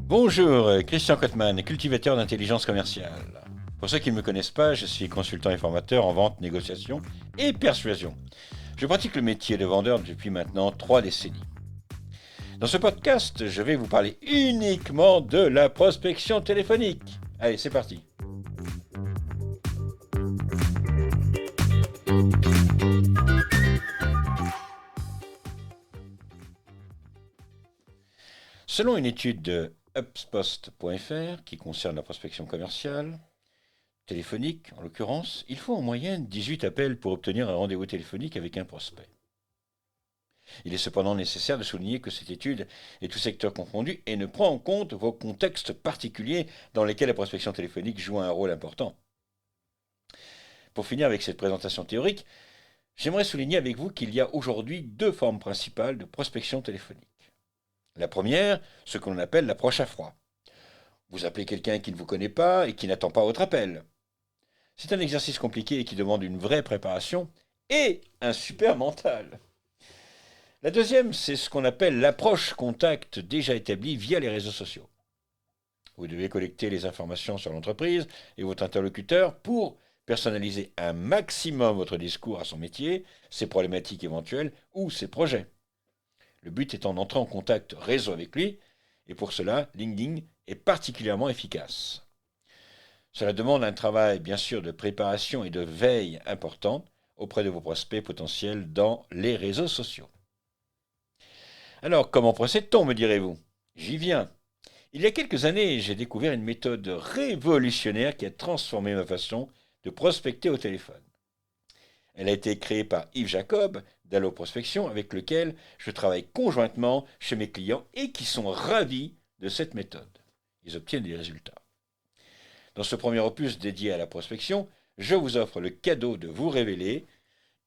Bonjour, Christian Cotman, cultivateur d'intelligence commerciale. Pour ceux qui ne me connaissent pas, je suis consultant et formateur en vente, négociation et persuasion. Je pratique le métier de vendeur depuis maintenant 3 décennies. Dans ce podcast, je vais vous parler uniquement de la prospection téléphonique. Allez, c'est parti. Selon une étude de HubSpot.fr qui concerne la prospection commerciale, téléphonique en l'occurrence, il faut en moyenne 18 appels pour obtenir un rendez-vous téléphonique avec un prospect. Il est cependant nécessaire de souligner que cette étude est tout secteur confondu et ne prend en compte vos contextes particuliers dans lesquels la prospection téléphonique joue un rôle important. Pour finir avec cette présentation théorique, j'aimerais souligner avec vous qu'il y a aujourd'hui 2 formes principales de prospection téléphonique. La première, ce que l'on appelle l'approche à froid. Vous appelez quelqu'un qui ne vous connaît pas et qui n'attend pas votre appel. C'est un exercice compliqué et qui demande une vraie préparation et un super mental. La deuxième, c'est ce qu'on appelle l'approche contact déjà établie via les réseaux sociaux. Vous devez collecter les informations sur l'entreprise et votre interlocuteur pour personnaliser un maximum votre discours à son métier, ses problématiques éventuelles ou ses projets. Le but étant d'entrer en contact réseau avec lui, et pour cela, LinkedIn est particulièrement efficace. Cela demande un travail bien sûr de préparation et de veille important auprès de vos prospects potentiels dans les réseaux sociaux. Alors, comment procède-t-on, me direz-vous? J'y viens. Il y a quelques années, j'ai découvert une méthode révolutionnaire qui a transformé ma façon de prospecter au téléphone. Elle a été créée par Yves Jacob d'Allo Prospection, avec lequel je travaille conjointement chez mes clients et qui sont ravis de cette méthode. Ils obtiennent des résultats. Dans ce premier opus dédié à la prospection, je vous offre le cadeau de vous révéler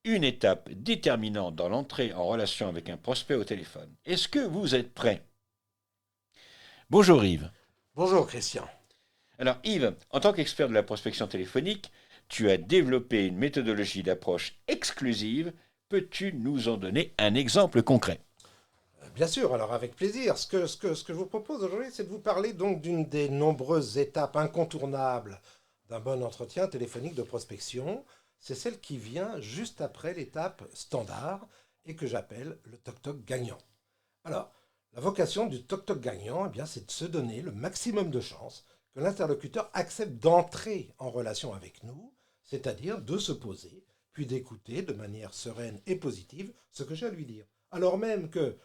une étape déterminante dans l'entrée en relation avec un prospect au téléphone. Est-ce que vous êtes prêt? Bonjour Yves. Bonjour Christian. Alors Yves, en tant qu'expert de la prospection téléphonique, tu as développé une méthodologie d'approche exclusive. Peux-tu nous en donner un exemple concret? Bien sûr, alors avec plaisir. Ce que je vous propose aujourd'hui, c'est de vous parler donc d'une des nombreuses étapes incontournables d'un bon entretien téléphonique de prospection. C'est celle qui vient juste après l'étape standard et que j'appelle le toc-toc gagnant. Alors, la vocation du toc-toc gagnant, eh bien, c'est de se donner le maximum de chances que l'interlocuteur accepte d'entrer en relation avec nous, c'est-à-dire de se poser, puis d'écouter de manière sereine et positive ce que j'ai à lui dire. Alors même que,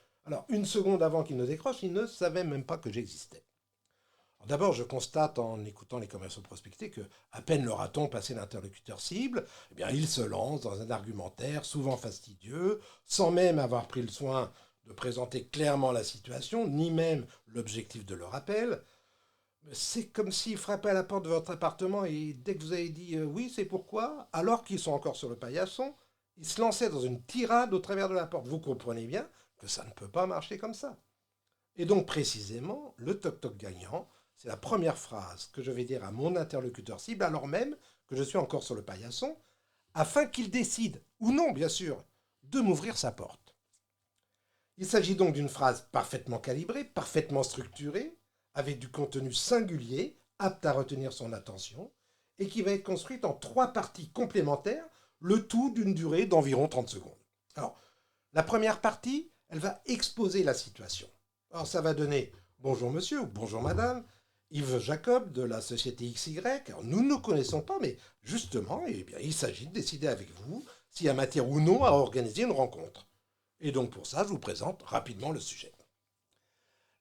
une seconde avant qu'il ne décroche, il ne savait même pas que j'existais. D'abord, je constate en écoutant les commerciaux prospectés que, à peine leur a-t-on passé l'interlocuteur cible, eh bien, ils se lancent dans un argumentaire souvent fastidieux, sans même avoir pris le soin de présenter clairement la situation, ni même l'objectif de leur appel. C'est comme s'ils frappaient à la porte de votre appartement et dès que vous avez dit oui, c'est pourquoi, alors qu'ils sont encore sur le paillasson, ils se lançaient dans une tirade au travers de la porte. Vous comprenez bien que ça ne peut pas marcher comme ça. Et donc précisément, le toc-toc gagnant, c'est la première phrase que je vais dire à mon interlocuteur cible, alors même que je suis encore sur le paillasson, afin qu'il décide, ou non bien sûr, de m'ouvrir sa porte. Il s'agit donc d'une phrase parfaitement calibrée, parfaitement structurée, avec du contenu singulier, apte à retenir son attention, et qui va être construite en 3 parties complémentaires, le tout d'une durée d'environ 30 secondes. Alors, la première partie, elle va exposer la situation. Alors, ça va donner bonjour monsieur ou bonjour madame, Yves Jacob de la société XY. Alors, nous ne nous connaissons pas, mais justement, eh bien, il s'agit de décider avec vous s'il y a matière ou non à organiser une rencontre. Et donc, pour ça, je vous présente rapidement le sujet.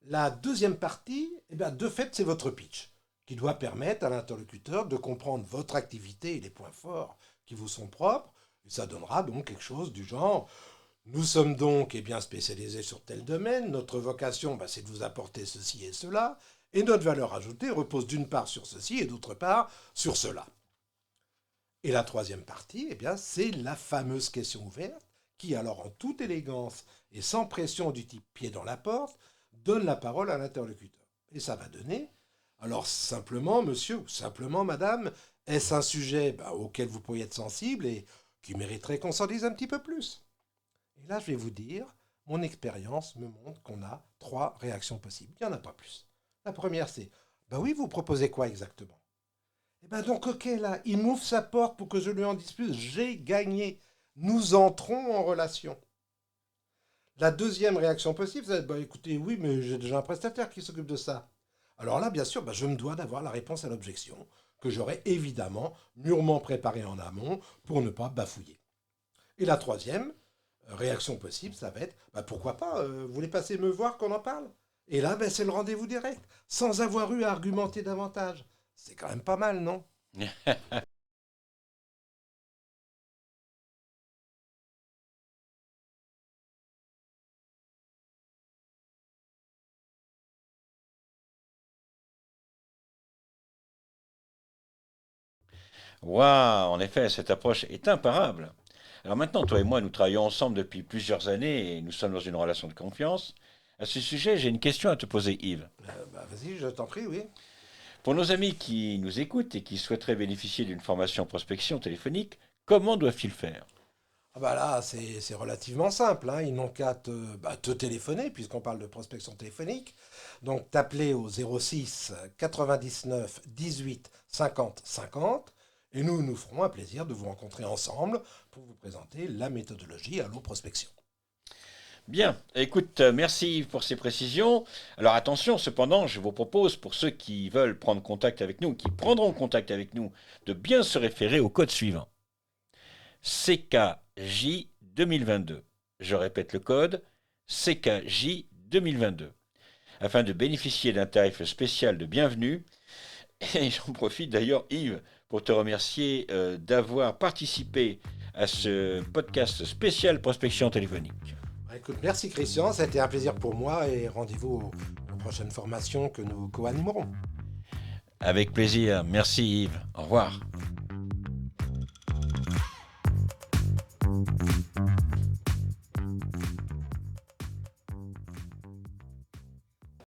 La deuxième partie, eh bien, de fait, c'est votre pitch, qui doit permettre à l'interlocuteur de comprendre votre activité et les points forts qui vous sont propres. Et ça donnera donc quelque chose du genre « Nous sommes donc bien spécialisés sur tel domaine, notre vocation, c'est de vous apporter ceci et cela, et notre valeur ajoutée repose d'une part sur ceci et d'autre part sur cela. » Et la troisième partie, eh bien, c'est la fameuse question ouverte, qui alors en toute élégance et sans pression du type pied dans la porte, donne la parole à l'interlocuteur. Et ça va donner, alors simplement monsieur ou simplement madame, est-ce un sujet auquel vous pourriez être sensible et qui mériterait qu'on s'en dise un petit peu plus? Et là, je vais vous dire, mon expérience me montre qu'on a 3 réactions possibles. Il n'y en a pas plus. La première, c'est, bah oui, vous proposez quoi exactement? Eh ben donc, ok, là, il m'ouvre sa porte pour que je lui en dise plus. J'ai gagné. Nous entrons en relation. La deuxième réaction possible, c'est, bah écoutez, oui, mais j'ai déjà un prestataire qui s'occupe de ça. Alors là, bien sûr, bah, je me dois d'avoir la réponse à l'objection, que j'aurai évidemment mûrement préparée en amont pour ne pas bafouiller. Et la troisième réaction possible, ça va être, bah pourquoi pas, vous voulez passer me voir qu'on en parle? Et là, bah, c'est le rendez-vous direct, sans avoir eu à argumenter davantage. C'est quand même pas mal, non? Waouh, en effet, cette approche est imparable. Alors maintenant, toi et moi, nous travaillons ensemble depuis plusieurs années et nous sommes dans une relation de confiance. À ce sujet, j'ai une question à te poser, Yves. Bah vas-y, je t'en prie, oui. Pour nos amis qui nous écoutent et qui souhaiteraient bénéficier d'une formation prospection téléphonique, comment doivent-ils faire? Ah bah là, c'est relativement simple, hein. Ils n'ont qu'à te téléphoner, puisqu'on parle de prospection téléphonique. Donc, t'appeler au 06 99 18 50 50, et nous ferons un plaisir de vous rencontrer ensemble pour vous présenter la méthodologie Allo Prospection. Bien, écoute, merci Yves pour ces précisions. Alors attention, cependant, je vous propose, pour ceux qui veulent prendre contact avec nous, qui prendront contact avec nous, de bien se référer au code suivant. CKJ 2022. Je répète le code, CKJ 2022, afin de bénéficier d'un tarif spécial de bienvenue. Et j'en profite d'ailleurs, Yves, pour te remercier d'avoir participé à ce podcast spécial prospection téléphonique. Bah, écoute, merci Christian, ça a été un plaisir pour moi, et rendez-vous aux prochaines formations que nous co-animerons. Avec plaisir. Merci Yves. Au revoir.